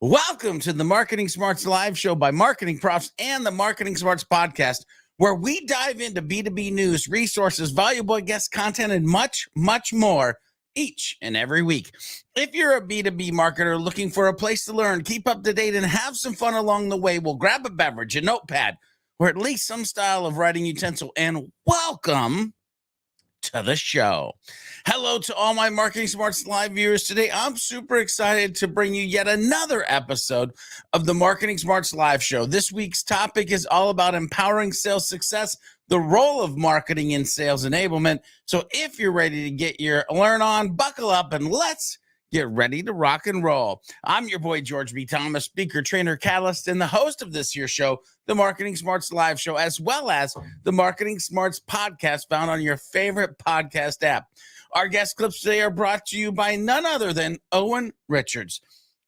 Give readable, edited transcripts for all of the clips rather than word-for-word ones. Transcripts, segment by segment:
Welcome to the Marketing Smarts live show by Marketing Profs and the Marketing Smarts podcast, where we dive into B2B news, resources, valuable guest content, and much, much more each and every week. If you're a B2B marketer looking for a place to learn, keep up to date, and have some fun along the way, well, grab a beverage, a notepad, or at least some style of writing utensil, and welcome to the show. Hello to all my Marketing Smarts live viewers. Today, I'm super excited to bring you yet another episode of the Marketing Smarts live show. This week's topic is all about empowering sales success, the role of marketing in sales enablement. So if you're ready to get your learn on, buckle up and let's get ready to rock and roll. I'm your boy, George B. Thomas, speaker, trainer, catalyst, and the host of this here show, the Marketing Smarts live show, as well as the Marketing Smarts podcast found on your favorite podcast app. Our guest clips today are brought to you by none other than Owen Richards.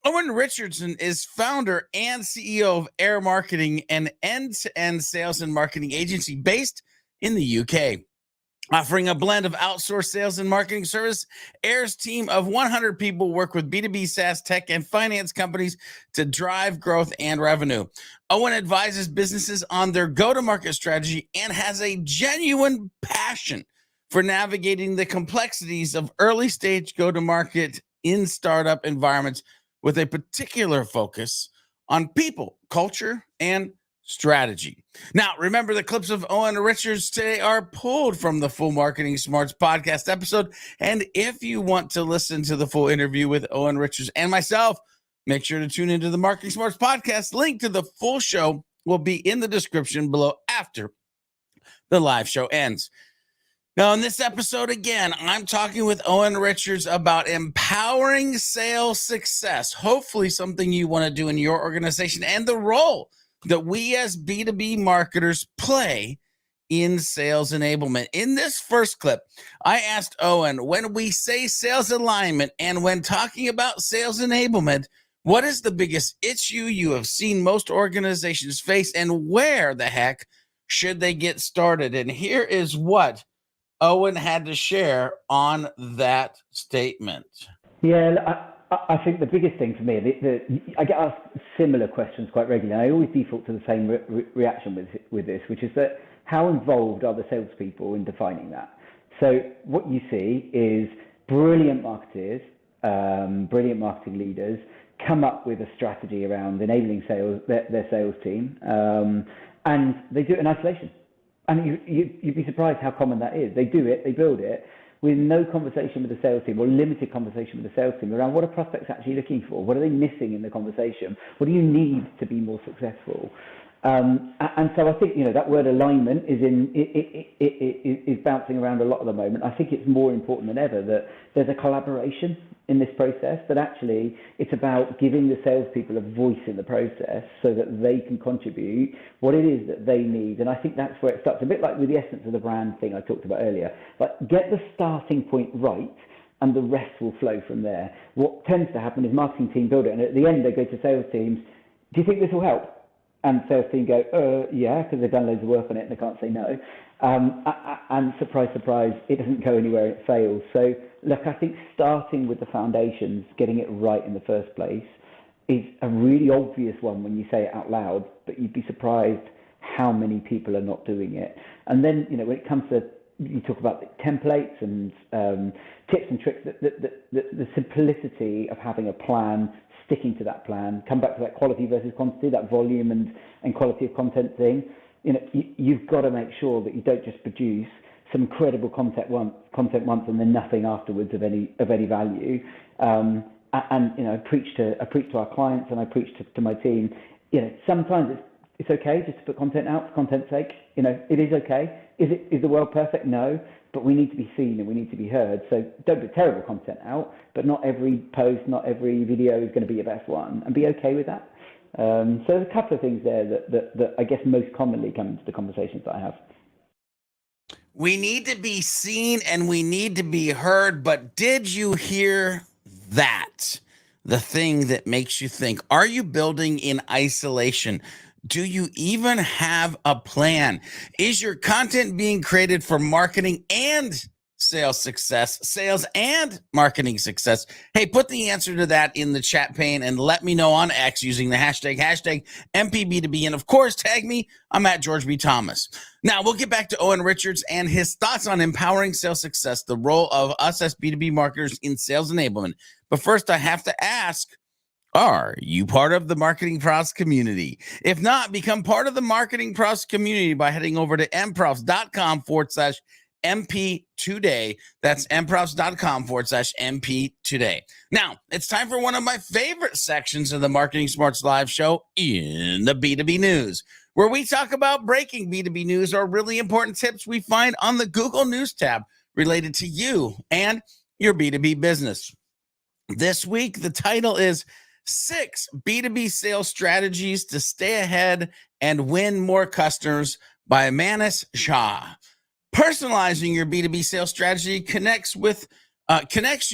Owen Richards is founder and CEO of Air Marketing, an end-to-end sales and marketing agency based in the UK. Offering a blend of outsourced sales and marketing service, Air's team of 100 people work with B2B SaaS tech and finance companies to drive growth and revenue. Owen advises businesses on their go-to-market strategy and has a genuine passion for navigating the complexities of early-stage go-to-market in startup environments with a particular focus on people, culture, and strategy. Now, remember, the clips of Owen Richards today are pulled from the full Marketing Smarts podcast episode. And if you want to listen to the full interview with Owen Richards and myself, make sure to tune into the Marketing Smarts podcast. Link to the full show will be in the description below after the live show ends. Now, in this episode, again, I'm talking with Owen Richards about empowering sales success, hopefully something you want to do in your organization, and the role that we as B2B marketers play in sales enablement. In this first clip, I asked Owen, when we say sales alignment and when talking about sales enablement, what is the biggest issue you have seen most organizations face, and where the heck should they get started? And here is what Owen had to share on that statement. Yeah, I think the biggest thing for me, I get asked similar questions quite regularly. I always default to the same reaction with this, which is that how involved are the salespeople in defining that? So what you see is brilliant marketers, brilliant marketing leaders come up with a strategy around enabling sales, their sales team, and they do it in isolation. And you'd be surprised how common that is. They do it, they build it, with no conversation with the sales team or limited conversation with the sales team around what are prospects actually looking for? What are they missing in the conversation? What do you need to be more successful? And so I think, that word alignment is bouncing around a lot at the moment. I think it's more important than ever that there's a collaboration in this process, that actually it's about giving the salespeople a voice in the process so that they can contribute what it is that they need. And I think that's where it starts, a bit like with the essence of the brand thing I talked about earlier. But get the starting point right, and the rest will flow from there. What tends to happen is marketing team build it, and at the end they go to sales teams, do you think this will help? And sales team go, yeah, because they've done loads of work on it and they can't say no. And surprise, surprise, it doesn't go anywhere, it fails. So look, I think starting with the foundations, getting it right in the first place, is a really obvious one when you say it out loud, but you'd be surprised how many people are not doing it. And then, when it comes to, you talk about the templates and tips and tricks, the simplicity of having a plan, sticking to that plan, come back to that quality versus quantity, that volume and quality of content thing. You've got to make sure that you don't just produce some incredible content once and then nothing afterwards of any value. And I preach to our clients, and I preach to my team. Sometimes it's okay just to put content out for content's sake. It is okay. Is the world perfect? No. But we need to be seen and we need to be heard. So don't put terrible content out, but not every post, not every video is going to be your best one, and be okay with that. So there's a couple of things there that I guess most commonly come into the conversations that I have. We need to be seen and we need to be heard, but did you hear that? The thing that makes you think, are you building in isolation? Do you even have a plan? Is your content being created for marketing and sales success, sales and marketing success? Hey, put the answer to that in the chat pane and let me know on X using the hashtag MPB2B. And of course, tag me. I'm at George B. Thomas. Now we'll get back to Owen Richards and his thoughts on empowering sales success, the role of us as B2B marketers in sales enablement. But first, I have to ask, are you part of the Marketing Profs community? If not, become part of the Marketing Profs community by heading over to mprofs.com/MP today. That's mprofs.com/MP today. Now, it's time for one of my favorite sections of the Marketing Smarts live show, in the B2B news, where we talk about breaking B2B news or really important tips we find on the Google News tab related to you and your B2B business. This week, the title is 6 B2B sales strategies to stay ahead and win more customers by Manis Shah. Personalizing your B2B sales strategy connects you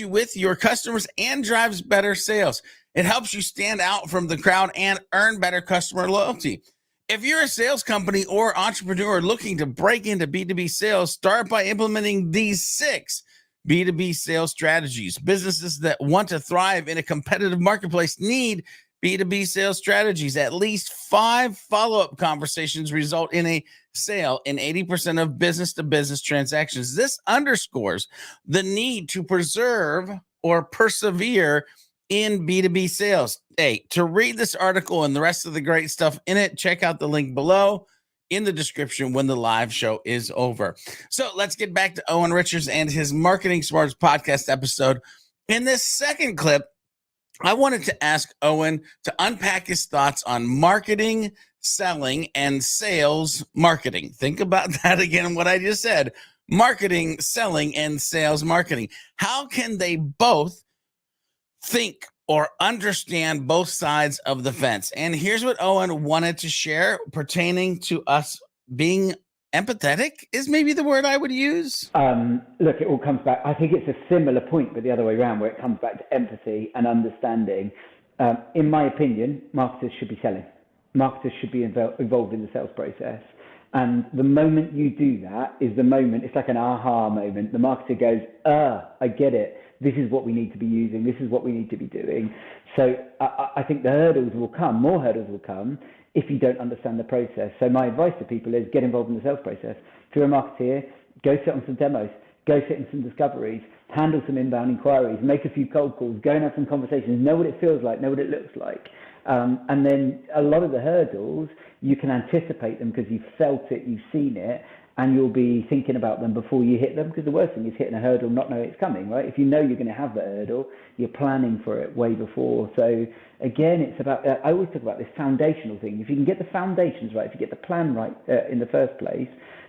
with your customers and drives better sales. It helps you stand out from the crowd and earn better customer loyalty. If you're a sales company or entrepreneur looking to break into B2B sales, start by implementing these 6 B2B sales strategies. Businesses that want to thrive in a competitive marketplace need B2B sales strategies. At least 5 follow-up conversations result in a sale in 80% of business-to-business transactions. This underscores the need to preserve or persevere in B2B sales. Hey, to read this article and the rest of the great stuff in it, check out the link below in the description when the live show is over. So let's get back to Owen Richards and his Marketing Smarts podcast episode. In this second clip, I wanted to ask Owen to unpack his thoughts on marketing, selling, and sales marketing. Think about that again, what I just said. Marketing, selling, and sales marketing. How can they both think or understand both sides of the fence? And here's what Owen wanted to share pertaining to us being empathetic is maybe the word I would use. Look, it all comes back. I think it's a similar point, but the other way around, where it comes back to empathy and understanding. In my opinion, marketers should be selling. Marketers should be involved in the sales process. And the moment you do that is the moment, it's like an aha moment. The marketer goes, I get it. This is what we need to be using. This is what we need to be doing. So I think the hurdles will come, more hurdles will come if you don't understand the process. So my advice to people is get involved in the sales process. If you're a marketeer, go sit on some demos, go sit in some discoveries, handle some inbound inquiries, make a few cold calls, go and have some conversations, know what it feels like, know what it looks like. And then a lot of the hurdles, you can anticipate them because you've felt it, you've seen it, and you'll be thinking about them before you hit them, because the worst thing is hitting a hurdle, not knowing it's coming, right? If you know you're going to have that hurdle, you're planning for it way before. So again, it's about, I always talk about this foundational thing. If you can get the foundations right, if you get the plan right in the first place,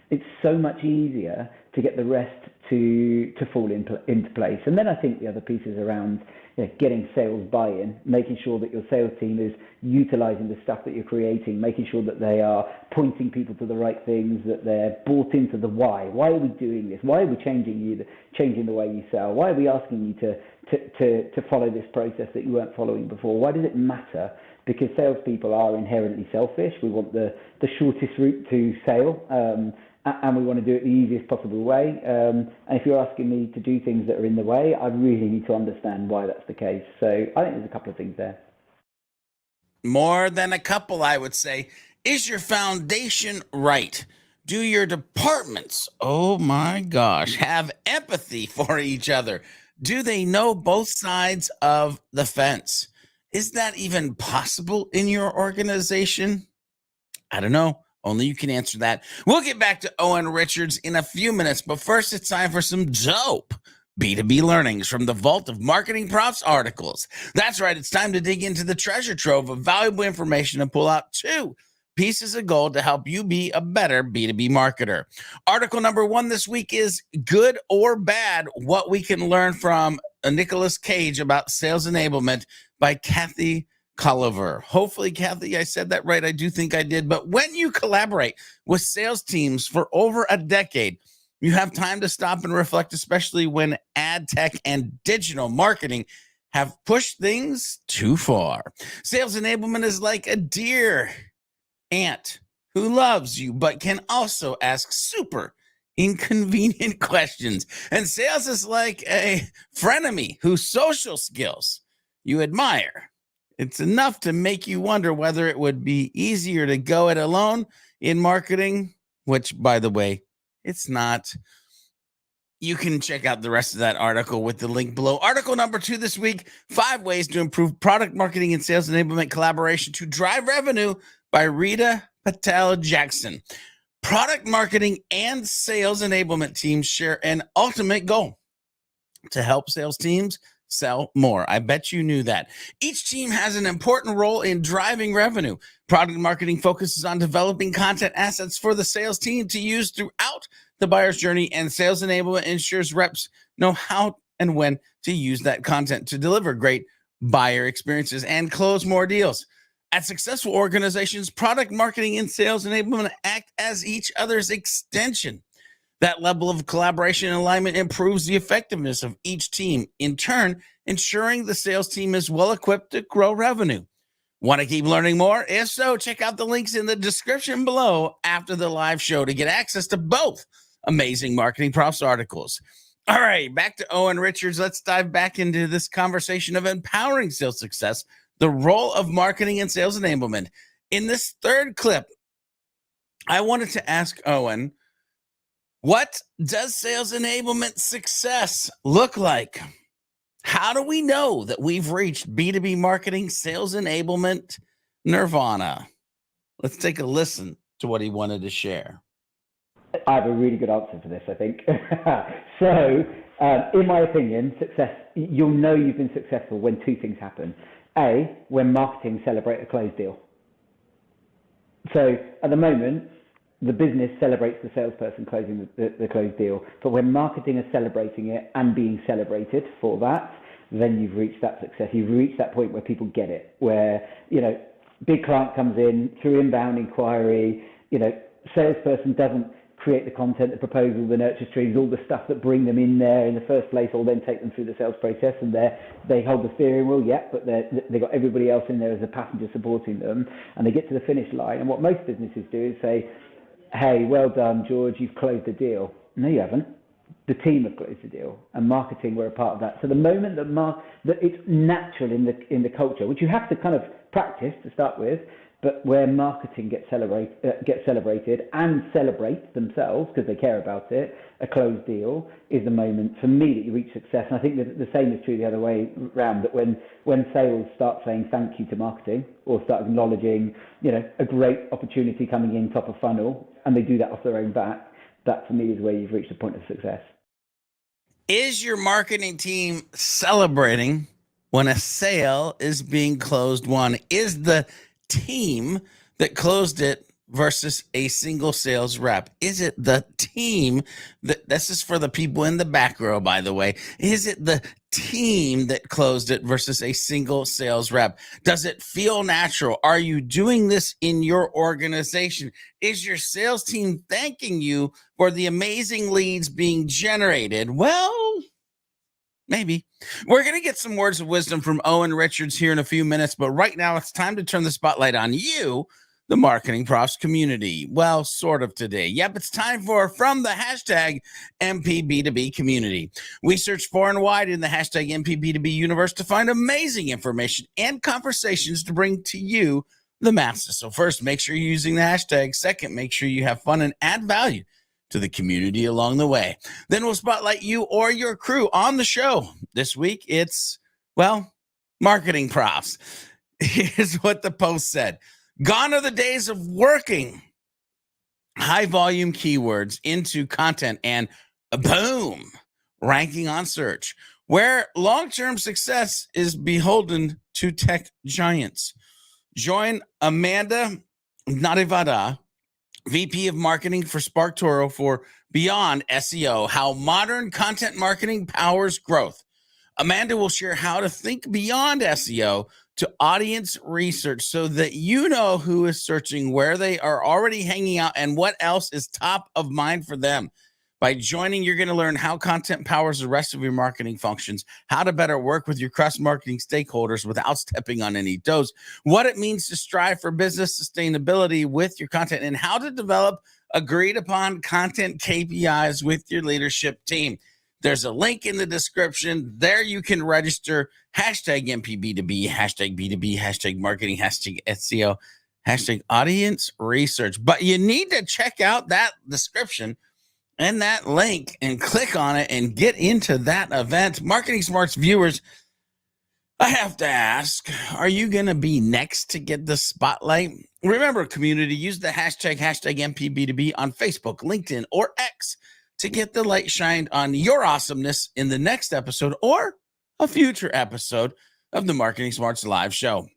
it's so much easier to get the rest to fall into place. And then I think the other piece is around getting sales buy-in, making sure that your sales team is utilizing the stuff that you're creating, making sure that they are pointing people to the right things, that they're bought into the why. Why are we doing this? Why are we changing the way you sell? Why are we asking you to follow this process that you weren't following before? Why does it matter? Because salespeople are inherently selfish. We want the shortest route to sale, and we want to do it the easiest possible way. And if you're asking me to do things that are in the way, I really need to understand why that's the case. So I think there's a couple of things there. More than a couple, I would say. Is your foundation right? Do your departments, oh my gosh, have empathy for each other? Do they know both sides of the fence? Is that even possible in your organization? I don't know. Only you can answer that. We'll get back to Owen Richards in a few minutes, but first it's time for some dope B2B learnings from the vault of Marketing Profs articles. That's right. It's time to dig into the treasure trove of valuable information and pull out 2 pieces of gold to help you be a better B2B marketer. Article number 1 this week is Good or Bad, What We Can Learn from Nicolas Cage About Sales Enablement by Kathy Culliver. Hopefully, Kathy, I said that right. I do think I did. But when you collaborate with sales teams for over a decade, you have time to stop and reflect, especially when ad tech and digital marketing have pushed things too far. Sales enablement is like a dear aunt who loves you, but can also ask super inconvenient questions. And sales is like a frenemy whose social skills you admire. It's enough to make you wonder whether it would be easier to go it alone in marketing, which, by the way, it's not. You can check out the rest of that article with the link below. Article number 2 this week, 5 ways to improve product marketing and sales enablement collaboration to drive revenue by Rita Patel Jackson. Product marketing and sales enablement teams share an ultimate goal to help sales teams sell more. I bet you knew that. Each team has an important role in driving revenue. Product marketing focuses on developing content assets for the sales team to use throughout the buyer's journey, and sales enablement ensures reps know how and when to use that content to deliver great buyer experiences and close more deals. At successful organizations, product marketing and sales enablement act as each other's extension. That level of collaboration and alignment improves the effectiveness of each team, in turn, ensuring the sales team is well equipped to grow revenue. Want to keep learning more? If so, check out the links in the description below after the live show to get access to both amazing Marketing Profs articles. All right, back to Owen Richards. Let's dive back into this conversation of empowering sales success, the role of marketing and sales enablement. In this third clip, I wanted to ask Owen, what does sales enablement success look like? How do we know that we've reached B2B marketing sales enablement nirvana? Let's take a listen to what he wanted to share. I have a really good answer for this, I think. So, in my opinion, success, you'll know you've been successful when 2 things happen. A, when marketing celebrate a closed deal. So, at the moment, the business celebrates the salesperson closing the closed deal. But when marketing is celebrating it and being celebrated for that, then you've reached that success. You've reached that point where people get it, where, big client comes in through inbound inquiry, salesperson doesn't create the content, the proposal, the nurture streams, all the stuff that bring them in there in the first place, or then take them through the sales process, and they hold the steering wheel, but they've got everybody else in there as a passenger supporting them, and they get to the finish line. And what most businesses do is say, hey, well done, George, you've closed the deal. No, you haven't. The team have closed the deal, and marketing were a part of that. So the moment that it's natural in the culture, which you have to kind of practice to start with, but where marketing gets celebrated and celebrate themselves because they care about it, a closed deal is the moment for me that you reach success. And I think that the same is true the other way around, that when sales start saying thank you to marketing, or start acknowledging, a great opportunity coming in top of funnel, and they do that off their own back, that for me is where you've reached a point of success. Is your marketing team celebrating when a sale is being closed won? Is the team that closed it versus a single sales rep? Is it the team that, this is for the people in the back row, by the way, is it the team that closed it versus a single sales rep? Does it feel natural? Are you doing this in your organization? Is your sales team thanking you for the amazing leads being generated? Well, maybe. We're going to get some words of wisdom from Owen Richards here in a few minutes, but right now it's time to turn the spotlight on you, the Marketing Profs community. Well, sort of today. Yep, it's time for From the hashtag MPB2B community. We search far and wide in the hashtag MPB2B universe to find amazing information and conversations to bring to you, the masses. So first, make sure you're using the hashtag. Second, make sure you have fun and add value to the community along the way. Then we'll spotlight you or your crew on the show. This week, it's, Marketing Profs. Here's what the post said. Gone are the days of working high volume keywords into content and boom, ranking on search, where long-term success is beholden to tech giants. Join Amanda Nadevada, VP of Marketing for SparkToro, for Beyond SEO, How Modern Content Marketing Powers Growth. Amanda will share how to think beyond SEO to audience research so that you know who is searching, where they are already hanging out, and what else is top of mind for them. By joining, you're going to learn how content powers the rest of your marketing functions, how to better work with your cross-marketing stakeholders without stepping on any toes, what it means to strive for business sustainability with your content, and how to develop agreed upon content KPIs with your leadership team. There's a link in the description. There you can register hashtag MPB2B, hashtag B2B, hashtag marketing, hashtag SEO, hashtag audience research. But you need to check out that description and that link and click on it and get into that event. Marketing Smarts viewers, I have to ask, are you going to be next to get the spotlight? Remember, community, use the hashtag MPB2B on Facebook, LinkedIn, or X to get the light shined on your awesomeness in the next episode or a future episode of the Marketing Smarts live show.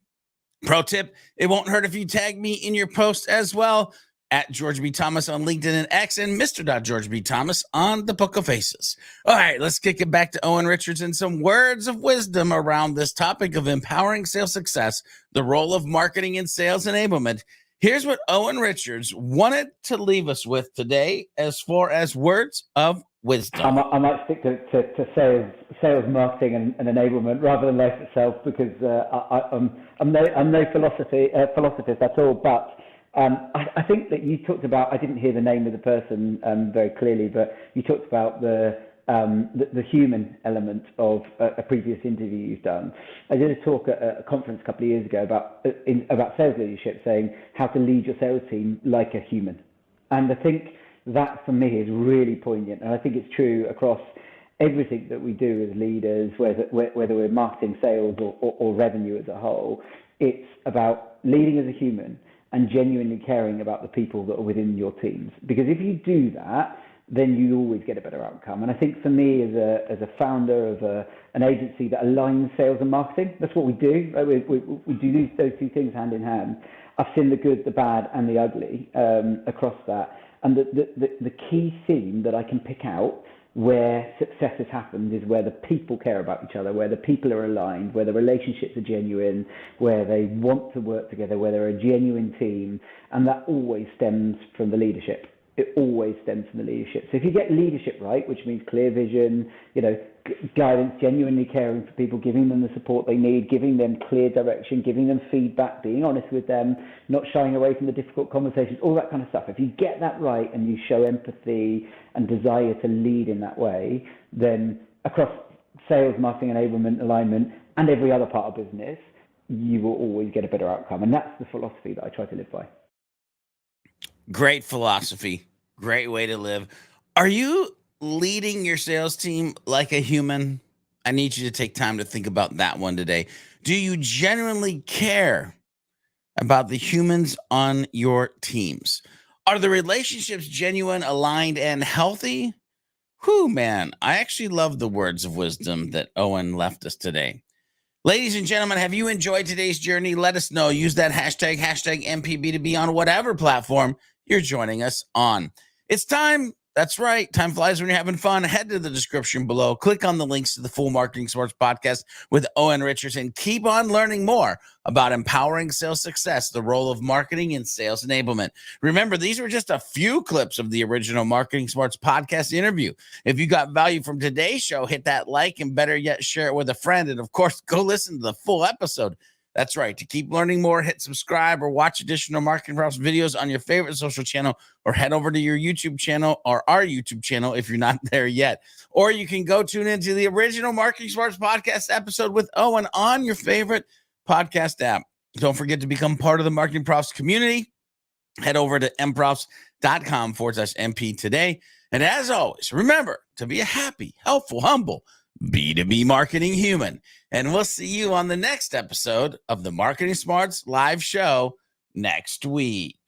Pro tip, it won't hurt if you tag me in your post as well, at George B. Thomas on LinkedIn and X, and Mr. George B. Thomas on the Book of Faces. All right, let's kick it back to Owen Richards and some words of wisdom around this topic of empowering sales success, the role of marketing in sales enablement. Here's what Owen Richards wanted to leave us with today as far as words of wisdom. I might stick to sales, marketing, and enablement rather than life itself, because I'm no philosophist at all. But I think that you talked about, I didn't hear the name of the person very clearly, but you talked about the human element of a previous interview you've done. I did a talk at a conference a couple of years ago about sales leadership, saying how to lead your sales team like a human. And I think that for me is really poignant. And I think it's true across everything that we do as leaders, whether we're marketing, sales, or revenue as a whole. It's about leading as a human and genuinely caring about the people that are within your teams. Because if you do that, then you always get a better outcome. And I think for me, as a founder of an agency that aligns sales and marketing, that's what we do. Right? We do those two things hand in hand. I've seen the good, the bad, and the ugly across that. And the key theme that I can pick out where success has happened is where the people care about each other, where the people are aligned, where the relationships are genuine, where they want to work together, where they're a genuine team. And that always stems from the leadership. It always stems from the leadership. So if you get leadership right, which means clear vision, guidance, genuinely caring for people, giving them the support they need, giving them clear direction, giving them feedback, being honest with them, not shying away from the difficult conversations, all that kind of stuff. If you get that right and you show empathy and desire to lead in that way, then across sales, marketing, enablement, alignment, and every other part of business, you will always get a better outcome. And that's the philosophy that I try to live by. Great philosophy. Great way to live. Are you leading your sales team like a human? I need you to take time to think about that one today. Do you genuinely care about the humans on your teams? Are the relationships genuine, aligned, and healthy? Whew, man, I actually love the words of wisdom that Owen left us today. Ladies and gentlemen, have you enjoyed today's journey? Let us know. Use that hashtag MPB2B on whatever platform you're joining us on. It's time. That's right. Time flies when you're having fun. Head to the description below. Click on the links to the full Marketing Smarts podcast with Owen Richards and keep on learning more about empowering sales success, the role of marketing in sales enablement. Remember, these were just a few clips of the original Marketing Smarts podcast interview. If you got value from today's show, hit that like and better yet, share it with a friend. And of course, go listen to the full episode. That's right. To keep learning more, hit subscribe or watch additional Marketing Props videos on your favorite social channel, or head over to your YouTube channel or our YouTube channel if you're not there yet. Or you can go tune into the original Marketing Smarts podcast episode with Owen on your favorite podcast app. Don't forget to become part of the Marketing Props community. Head over to mprops.com/MP today. And as always, remember to be a happy, helpful, humble B2B marketing human. And we'll see you on the next episode of the Marketing Smarts live show next week.